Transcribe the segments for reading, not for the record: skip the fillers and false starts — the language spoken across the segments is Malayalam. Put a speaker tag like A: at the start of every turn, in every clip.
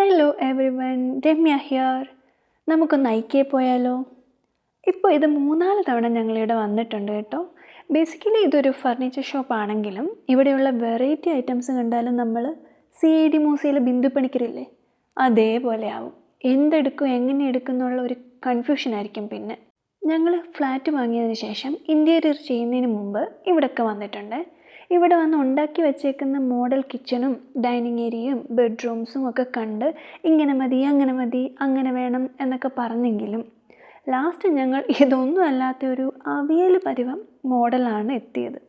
A: Hello every one, Ramya here. നമുക്കൊന്ന് ഐക്യയിൽ പോയാലോ? ഇപ്പോൾ ഇത് 3-4 തവണ ഞങ്ങളിവിടെ വന്നിട്ടുണ്ട് കേട്ടോ. ബേസിക്കലി ഇതൊരു ഫർണിച്ചർ ഷോപ്പാണെങ്കിലും ഇവിടെയുള്ള വെറൈറ്റി ഐറ്റംസ് കണ്ടാലും നമ്മൾ CID മ്യൂസിയയിലെ ബിന്ദു പണിക്കരില്ലേ, അതേപോലെ ആവും. എന്തെടുക്കും എങ്ങനെ എടുക്കും എന്നുള്ള ഒരു കൺഫ്യൂഷൻ ആയിരിക്കും. പിന്നെ ഞങ്ങൾ ഫ്ലാറ്റ് വാങ്ങിയതിന് ശേഷം ഇൻറ്റീരിയർ ചെയ്യുന്നതിന് മുമ്പ് ഇവിടെയൊക്കെ വന്നിട്ടുണ്ട്. ഇവിടെ വന്ന് ഉണ്ടാക്കി വെച്ചേക്കുന്ന മോഡൽ കിച്ചണും ഡൈനിങ് ഏരിയയും ബെഡ്റൂംസും ഒക്കെ കണ്ട് ഇങ്ങനെ മതി അങ്ങനെ വേണം എന്നൊക്കെ പറഞ്ഞെങ്കിലും ലാസ്റ്റ് ഞങ്ങൾ ഇതൊന്നും അല്ലാത്ത ഒരു അവിയൽ പരുവം മോഡലാണ് എത്തിയത്.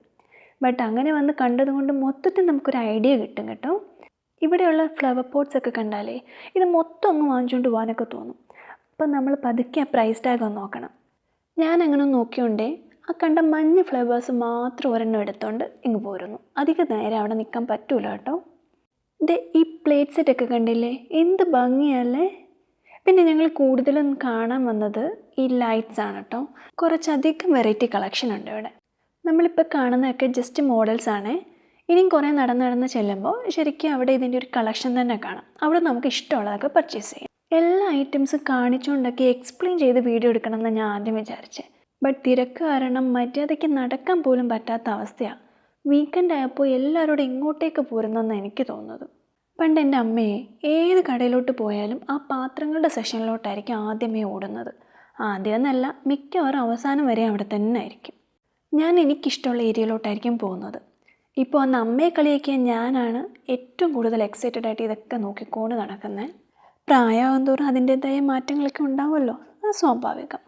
A: ബട്ട് അങ്ങനെ വന്ന് കണ്ടതുകൊണ്ട് മൊത്തത്തിൽ നമുക്കൊരു ഐഡിയ കിട്ടും കേട്ടോ. ഇവിടെയുള്ള ഫ്ലവർ പോട്ട്സ് ഒക്കെ കണ്ടാലേ ഇത് മൊത്തം അങ്ങ് വാങ്ങിച്ചുകൊണ്ട് പോകാനൊക്കെ തോന്നും. അപ്പം നമ്മൾ പതുക്കെ ആ പ്രൈസ് ടാഗ് ഒന്ന് നോക്കണം. ഞാനങ്ങനെ നോക്കിയോണ്ടേ ആ കണ്ട മഞ്ഞ ഫ്ലവേഴ്സ് മാത്രം ഒരെണ്ണം എടുത്തുകൊണ്ട് ഇങ്ങ് പോരുന്നു. അധികം നേരം അവിടെ നിൽക്കാൻ പറ്റൂല കേട്ടോ. ഈ പ്ലേറ്റ് സെറ്റൊക്കെ കണ്ടില്ലേ, എന്ത് ഭംഗിയല്ലേ. പിന്നെ ഞങ്ങൾ കൂടുതലും കാണാൻ വന്നത് ഈ ലൈറ്റ്സ് ആണ് കേട്ടോ. കുറച്ചധികം വെറൈറ്റി കളക്ഷൻ ഉണ്ട് ഇവിടെ. നമ്മളിപ്പോൾ കാണുന്നതൊക്കെ ജസ്റ്റ് മോഡൽസ് ആണ്. ഇനിയും കുറേ നടന്ന് ചെല്ലുമ്പോൾ ശരിക്കും അവിടെ ഇതിൻ്റെ ഒരു കളക്ഷൻ തന്നെ കാണാം. അവിടെ നമുക്ക് ഇഷ്ടമുള്ളതൊക്കെ പർച്ചേസ് ചെയ്യാം. എല്ലാ ഐറ്റംസും കാണിച്ചുകൊണ്ടൊക്കെ എക്സ്പ്ലെയിൻ ചെയ്ത് വീഡിയോ എടുക്കണം എന്ന് ഞാൻ ആദ്യം വിചാരിച്ചേ. ബട്ട് തിരക്ക് കാരണം മര്യാദയ്ക്ക് നടക്കാൻ പോലും പറ്റാത്ത അവസ്ഥയാണ്. വീക്കെൻഡ് ആയപ്പോൾ എല്ലാവരോടും ഇങ്ങോട്ടേക്ക് പോരുന്നെന്ന് എനിക്ക് തോന്നുന്നത്. പണ്ട് എൻ്റെ അമ്മയെ ഏത് കടയിലോട്ട് പോയാലും ആ പാത്രങ്ങളുടെ സെഷനിലോട്ടായിരിക്കും ആദ്യമേ ഓടുന്നത്. ആദ്യമെന്നല്ല, മിക്കവാറും അവസാനം വരെ അവിടെ തന്നെ ആയിരിക്കും. ഞാൻ എനിക്കിഷ്ടമുള്ള ഏരിയയിലോട്ടായിരിക്കും പോകുന്നത്. ഇപ്പോൾ അന്ന് അമ്മയെ കളിയാക്കിയ ഞാനാണ് ഏറ്റവും കൂടുതൽ എക്സൈറ്റഡ് ആയിട്ട് ഇതൊക്കെ നോക്കിക്കൊണ്ട് നടക്കുന്നത്. പ്രായമാകും തോറും അതിൻ്റേതായ മാറ്റങ്ങളൊക്കെ ഉണ്ടാവുമല്ലോ, അത് സ്വാഭാവികം.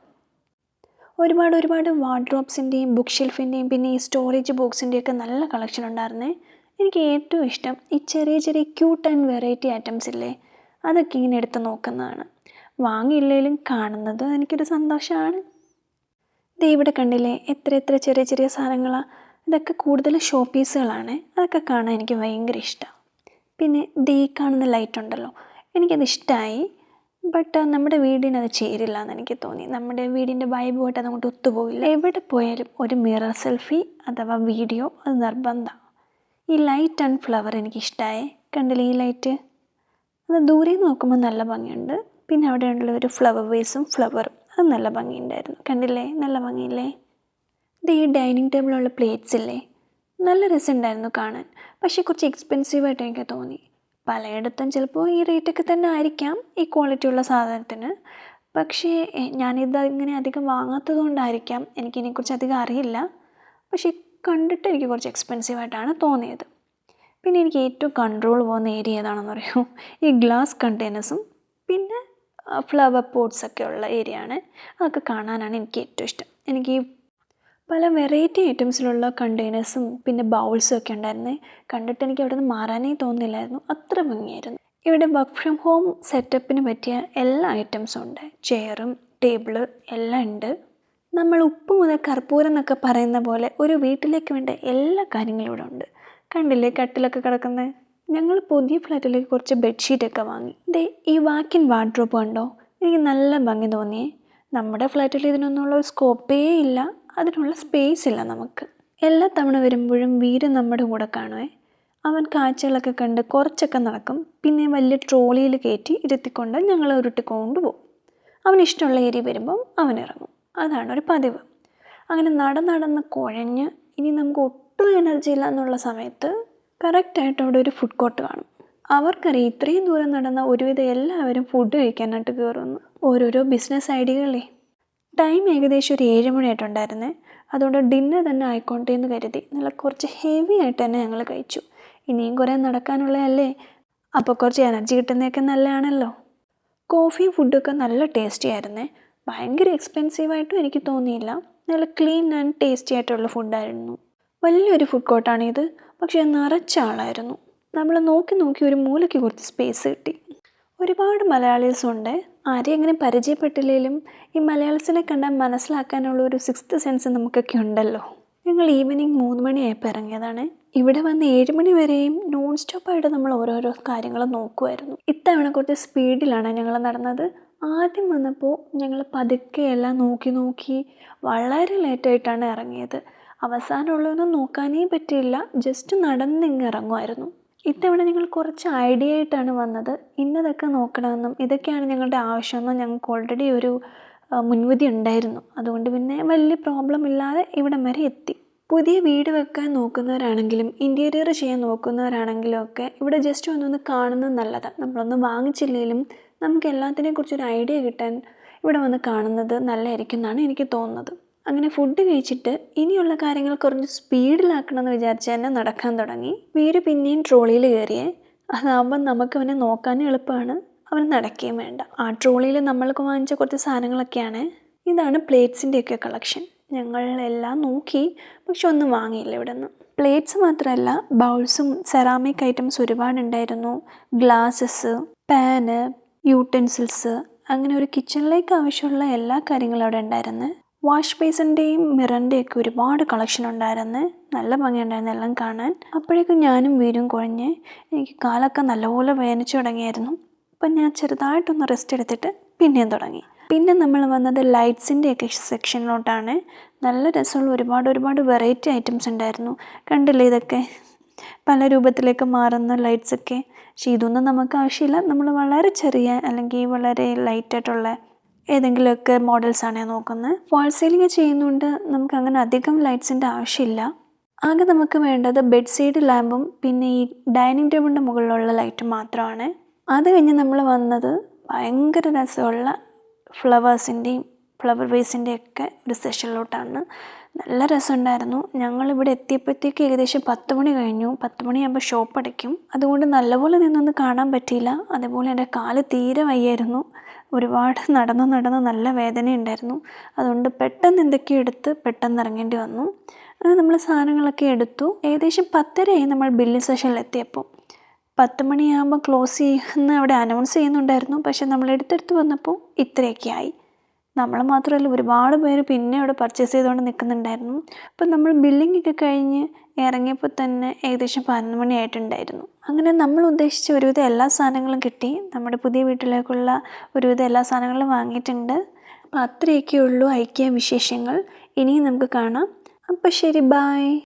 A: ഒരുപാട് വാർഡ്രോബ്സിൻ്റെയും ബുക്ക് ഷെൽഫിൻ്റെയും പിന്നെ ഈ സ്റ്റോറേജ് ബോക്സിൻ്റെയൊക്കെ നല്ല കളക്ഷൻ ഉണ്ടായിരുന്നേ. എനിക്ക് ഏറ്റവും ഇഷ്ടം ഈ ചെറിയ ക്യൂട്ട് ആൻഡ് വെറൈറ്റി ഐറ്റംസ് ഇല്ലേ, അതൊക്കെ ഇങ്ങനെ എടുത്ത് നോക്കുന്നതാണ്. വാങ്ങിയില്ലെങ്കിലും കാണുന്നത് എനിക്കൊരു സന്തോഷമാണ്. ഇവിടെ കണ്ടില്ലേ എത്ര ചെറിയ സാധനങ്ങളാണ്. ഇതൊക്കെ കൂടുതലും ഷോ പീസുകളാണ്. അതൊക്കെ കാണാൻ എനിക്ക് ഭയങ്കര ഇഷ്ടമാണ്. പിന്നെ ഈ കാണുന്ന ലൈറ്റ് ഉണ്ടല്ലോ, എനിക്കത് ഇഷ്ടമായി. ബട്ട് നമ്മുടെ വീടിന് അത് ചേരില്ല എന്ന് എനിക്ക് തോന്നി. നമ്മുടെ വീടിൻ്റെ വൈബുമായിട്ട് അതങ്ങോട്ട് ഒത്തുപോകില്ല. എവിടെ പോയാലും ഒരു മിറർ സെൽഫി അഥവാ വീഡിയോ അത് നിർബന്ധമാണ്. ഈ ലൈറ്റ് ആൻഡ് ഫ്ലവർ എനിക്കിഷ്ടമായി. കണ്ടില്ലേ ഈ ലൈറ്റ്, അത് ദൂരെ നിന്ന് നോക്കുമ്പോൾ നല്ല ഭംഗിയുണ്ട്. പിന്നെ അവിടെ ഉള്ള ഒരു ഫ്ലവർ വേസും ഫ്ലവറും അത് നല്ല ഭംഗിയുണ്ടായിരുന്നു. കണ്ടില്ലേ, നല്ല ഭംഗിയില്ലേ. ഈ ഡൈനിങ് ടേബിളുള്ള പ്ലേറ്റ്സ് ഇല്ലേ, നല്ല രസമുണ്ടായിരുന്നു കാണാൻ. പക്ഷേ കുറച്ച് എക്സ്പെൻസീവായിട്ട് എനിക്ക് തോന്നി. പലയിടത്തും ചിലപ്പോൾ ഈ റേറ്റൊക്കെ തന്നെ ആയിരിക്കാം ഈ ക്വാളിറ്റിയുള്ള സാധനത്തിന്. പക്ഷേ ഞാനിത് ഇങ്ങനെ അധികം വാങ്ങാത്തത് കൊണ്ടായിരിക്കാം, എനിക്കിതിനെക്കുറിച്ച് അധികം അറിയില്ല. പക്ഷേ കണ്ടിട്ട് എനിക്ക് കുറച്ച് എക്സ്പെൻസീവായിട്ടാണ് തോന്നിയത്. പിന്നെ എനിക്ക് ഏറ്റവും കൺട്രോൾ പോകുന്ന ഏരിയ ഏതാണെന്ന് പറയുമോ, ഈ ഗ്ലാസ് കണ്ടെയ്നേഴ്സും പിന്നെ ഫ്ലവർ പോട്ട്സൊക്കെ ഉള്ള ഏരിയ ആണ്. അതൊക്കെ കാണാനാണ് എനിക്ക് ഏറ്റവും ഇഷ്ടം. എനിക്ക് പല വെറൈറ്റി ഐറ്റംസിലുള്ള കണ്ടെയ്നേഴ്സും പിന്നെ ബൗൾസും ഒക്കെ ഉണ്ടായിരുന്നേ. കണ്ടിട്ട് എനിക്ക് അവിടെ നിന്ന് മാറാനേ തോന്നുന്നില്ലായിരുന്നു, അത്ര ഭംഗിയായിരുന്നു. ഇവിടെ വർക്ക് ഫ്രം ഹോം സെറ്റപ്പിന് പറ്റിയ എല്ലാ ഐറ്റംസും ഉണ്ട്. ചെയറും ടേബിള് എല്ലാം ഉണ്ട്. നമ്മൾ ഉപ്പ് മുതൽ കർപ്പൂരം എന്നൊക്കെ പറയുന്ന പോലെ ഒരു വീട്ടിലേക്ക് വേണ്ട എല്ലാ കാര്യങ്ങളും ഇവിടെ ഉണ്ട്. കണ്ടില്ലേ കട്ടിലൊക്കെ കിടക്കുന്നത്. ഞങ്ങൾ പുതിയ ഫ്ലാറ്റിലേക്ക് കുറച്ച് ബെഡ്ഷീറ്റൊക്കെ വാങ്ങി. ഈ വാക്കിൻ വാർഡ്രോബ് കണ്ടോ, എനിക്ക് നല്ല ഭംഗി തോന്നിയേ. നമ്മുടെ ഫ്ലാറ്റിൽ ഇതിനൊന്നുള്ള ഒരു സ്കോപ്പേ ഇല്ല, അതിനുള്ള സ്പേസ് ഇല്ല നമുക്ക്. എല്ലാ തവണ വരുമ്പോഴും വീട് നമ്മുടെ കൂടെ കാണുമേ. അവൻ കാഴ്ചകളൊക്കെ കണ്ട് കുറച്ചൊക്കെ നടക്കും. പിന്നെ വലിയ ട്രോളിയിൽ കയറ്റി ഇരുത്തിക്കൊണ്ട് ഞങ്ങൾ ഉരുട്ടിക്കൊണ്ട് പോകും. അവനിഷ്ടമുള്ള ഏരിയ വരുമ്പം അവൻ ഇറങ്ങും. അതാണ് ഒരു പതിവ്. അങ്ങനെ നടന്ന് കുഴഞ്ഞ് ഇനി നമുക്ക് ഒട്ടും എനർജി ഇല്ല എന്നുള്ള സമയത്ത് കറക്റ്റായിട്ട് അവിടെ ഒരു ഫുഡ് കോർട്ട് കാണും. അവർക്കറിയാം ഇത്രയും ദൂരം നടന്ന ഒരുവിധം എല്ലാവരും ഫുഡ് കഴിക്കാനായിട്ട് കയറുമെന്ന്. ഓരോരോ ബിസിനസ് ഐഡിയകളേ. ടൈം ഏകദേശം ഒരു 7 മണിയായിട്ടുണ്ടായിരുന്നേ. അതുകൊണ്ട് ഡിന്നർ തന്നെ ആയിക്കോട്ടെ എന്ന് കരുതി നല്ല കുറച്ച് ഹെവി ആയിട്ട് തന്നെ ഞങ്ങൾ കഴിച്ചു. ഇനിയും കുറേ നടക്കാനുള്ളതല്ലേ, അപ്പോൾ കുറച്ച് എനർജി കിട്ടുന്നതൊക്കെ നല്ലതാണല്ലോ. കോഫിയും ഫുഡൊക്കെ നല്ല ടേസ്റ്റി ആയിരുന്നേ. ഭയങ്കര എക്സ്പെൻസീവായിട്ടും എനിക്ക് തോന്നിയില്ല. നല്ല ക്ലീൻ ആൻഡ് ടേസ്റ്റി ആയിട്ടുള്ള ഫുഡായിരുന്നു. വലിയൊരു ഫുഡ് കോർട്ടാണിത്, പക്ഷേ നിറച്ച ആളായിരുന്നു. നമ്മൾ നോക്കി ഒരു മൂലയ്ക്ക് കുറച്ച് സ്പേസ് കിട്ടി. ഒരുപാട് മലയാളീസും ഉണ്ട്. ആരെയും അങ്ങനെ പരിചയപ്പെട്ടില്ലെങ്കിലും ഈ മലയാളീസിനെ കണ്ടാൽ മനസ്സിലാക്കാനുള്ള ഒരു 6th സെൻസ് നമുക്കൊക്കെ ഉണ്ടല്ലോ. ഞങ്ങൾ ഈവനിങ് 3 മണിയായപ്പോൾ ഇറങ്ങിയതാണ്. ഇവിടെ വന്ന് 7 മണി വരെയും നോൺ സ്റ്റോപ്പായിട്ട് നമ്മൾ ഓരോരോ കാര്യങ്ങൾ നോക്കുമായിരുന്നു. ഇത്തവണ കുറച്ച് സ്പീഡിലാണ് ഞങ്ങൾ നടന്നത്. ആദ്യം വന്നപ്പോൾ ഞങ്ങൾ പതുക്കെ എല്ലാം നോക്കി വളരെ ലേറ്റായിട്ടാണ് ഇറങ്ങിയത്. അവസാനമുള്ളതൊന്നും നോക്കാനേ പറ്റിയില്ല, ജസ്റ്റ് നടന്നിങ്ങ് ഇറങ്ങുമായിരുന്നു. ഇത്തവണ ഞങ്ങൾ കുറച്ച് ഐഡിയ ആയിട്ടാണ് വന്നത്. ഇന്നതൊക്കെ നോക്കണമെന്നും ഇതൊക്കെയാണ് ഞങ്ങളുടെ ആവശ്യമെന്നും ഞങ്ങൾക്ക് ഓൾറെഡി ഒരു മുൻവിധി ഉണ്ടായിരുന്നു. അതുകൊണ്ട് പിന്നെ വലിയ പ്രോബ്ലം ഇല്ലാതെ ഇവിടം വരെ എത്തി. പുതിയ വീട് വെക്കാൻ നോക്കുന്നവരാണെങ്കിലും ഇൻറ്റീരിയർ ചെയ്യാൻ നോക്കുന്നവരാണെങ്കിലും ഒക്കെ ഇവിടെ ജസ്റ്റ് ഒന്നൊന്ന് കാണുന്നത് നല്ലതാണ്. നമ്മളൊന്നും വാങ്ങിച്ചില്ലെങ്കിലും നമുക്ക് എല്ലാത്തിനെക്കുറിച്ചൊരു ഐഡിയ കിട്ടാൻ ഇവിടെ വന്ന് കാണുന്നത് നല്ലതായിരിക്കും എന്നാണ് എനിക്ക് തോന്നുന്നത്. അങ്ങനെ ഫുഡ് കഴിച്ചിട്ട് ഇനിയുള്ള കാര്യങ്ങൾ കുറച്ച് സ്പീഡിലാക്കണമെന്ന് വിചാരിച്ച് തന്നെ നടക്കാൻ തുടങ്ങി. വീര് പിന്നെയും ട്രോളിയിൽ കയറിയേ. അതാകുമ്പം നമുക്ക് അവനെ നോക്കാനും എളുപ്പമാണ്, അവൻ നടക്കുകയും വേണ്ട. ആ ട്രോളിയിൽ നമ്മൾക്ക് വാങ്ങിച്ച കുറച്ച് സാധനങ്ങളൊക്കെയാണ്. ഇതാണ് പ്ലേറ്റ്സിൻ്റെയൊക്കെ കളക്ഷൻ. ഞങ്ങൾ എല്ലാം നോക്കി, പക്ഷെ ഒന്നും വാങ്ങിയില്ല ഇവിടെ നിന്ന്. പ്ലേറ്റ്സ് മാത്രമല്ല, ബൗൾസും സെറാമിക് ഐറ്റംസ് ഒരുപാടുണ്ടായിരുന്നു. ഗ്ലാസസ്, പാന്, യൂട്ടൻസിൽസ്, അങ്ങനെ ഒരു കിച്ചണിലേക്ക് ആവശ്യമുള്ള എല്ലാ കാര്യങ്ങളും അവിടെ ഉണ്ടായിരുന്നു. വാഷ് ബേസിൻ്റെയും മിററിൻ്റെയൊക്കെ ഒരുപാട് കളക്ഷൻ ഉണ്ടായിരുന്നു. നല്ല ഭംഗിയുണ്ടായിരുന്നു എല്ലാം കാണാൻ. അപ്പോഴേക്കും ഞാനും വീരും കുഴഞ്ഞ് എനിക്ക് കാലൊക്കെ നല്ലപോലെ വേദനിച്ചു തുടങ്ങിയായിരുന്നു. അപ്പം ഞാൻ ചെറുതായിട്ടൊന്ന് റെസ്റ്റ് എടുത്തിട്ട് പിന്നെയും തുടങ്ങി. പിന്നെ നമ്മൾ വന്നത് ലൈറ്റ്സിൻ്റെയൊക്കെ സെക്ഷനിലോട്ടാണ്. നല്ല രസമുള്ള ഒരുപാട് വെറൈറ്റി ഐറ്റംസ് ഉണ്ടായിരുന്നു. കണ്ടില്ലേ ഇതൊക്കെ പല രൂപത്തിലേക്ക് മാറുന്ന ലൈറ്റ്സൊക്കെ. പക്ഷേ ഇതൊന്നും നമുക്ക് ആവശ്യമില്ല. നമ്മൾ വളരെ ചെറിയ അല്ലെങ്കിൽ വളരെ ലൈറ്റായിട്ടുള്ള ഏതെങ്കിലുമൊക്കെ മോഡൽസാണ് നോക്കുന്നത്. വാൾ സീലിംഗ് ചെയ്യുന്നതുകൊണ്ട് നമുക്ക് അങ്ങനെ അധികം ലൈറ്റ്സിൻ്റെ ആവശ്യമില്ല. ആകെ നമുക്ക് വേണ്ടത് ബെഡ് സൈഡ് ലാമ്പും പിന്നെ ഈ ഡൈനിങ് ടേബിളിൻ്റെ മുകളിലുള്ള ലൈറ്റും മാത്രമാണ്. അത് കഴിഞ്ഞ് നമ്മൾ വന്നത് ഭയങ്കര രസമുള്ള ഫ്ലവേഴ്സിൻ്റെയും ഫ്ലവർ വേസിൻ്റെയൊക്കെ ഒരു സെഷനിലോട്ടാണ്. നല്ല രസമുണ്ടായിരുന്നു. ഞങ്ങളിവിടെ എത്തിയപ്പോഴത്തേക്ക് ഏകദേശം 10 മണി കഴിഞ്ഞു. 10 മണിയാകുമ്പോൾ ഷോപ്പ് അടയ്ക്കും. അതുകൊണ്ട് നല്ലപോലെ നിന്നൊന്നും കാണാൻ പറ്റിയില്ല. അതേപോലെ എൻ്റെ കാല് തീരെ വയ്യായിരുന്നു. ഒരുപാട് നടന്ന് നല്ല വേദനയുണ്ടായിരുന്നു. അതുകൊണ്ട് പെട്ടെന്ന് എന്തൊക്കെയോ എടുത്ത് പെട്ടെന്ന് ഇറങ്ങേണ്ടി വന്നു. അങ്ങനെ നമ്മൾ സാധനങ്ങളൊക്കെ എടുത്തു. ഏകദേശം 10:30 നമ്മൾ ബില്ലിംഗ് സെഷനിൽ എത്തിയപ്പോൾ. 10 മണിയാകുമ്പോൾ ക്ലോസ് ചെയ്യുന്ന അവിടെ അനൗൺസ് ചെയ്യുന്നുണ്ടായിരുന്നു. പക്ഷെ നമ്മൾ എടുത്തെടുത്ത് വന്നപ്പോൾ ഇത്രയൊക്കെ ആയി. നമ്മൾ മാത്രമല്ല, ഒരുപാട് പേര് പിന്നെ അവിടെ പർച്ചേസ് ചെയ്തുകൊണ്ട് നിൽക്കുന്നുണ്ടായിരുന്നു. അപ്പം നമ്മൾ ബില്ലിംഗ് ഒക്കെ കഴിഞ്ഞ് ഇറങ്ങിയപ്പോൾ തന്നെ ഏകദേശം 11 മണിയായിട്ടുണ്ടായിരുന്നു. അങ്ങനെ നമ്മൾ ഉദ്ദേശിച്ച ഒരുവിധം എല്ലാ സാധനങ്ങളും കിട്ടി. നമ്മുടെ പുതിയ വീട്ടിലേക്കുള്ള ഒരുവിധം എല്ലാ സാധനങ്ങളും വാങ്ങിയിട്ടുണ്ട്. അപ്പോൾ അത്രയൊക്കെ ഉള്ളൂ ഐക്യ വിശേഷങ്ങൾ. ഇനിയും നമുക്ക് കാണാം. അപ്പോൾ ശരി, ബായ്.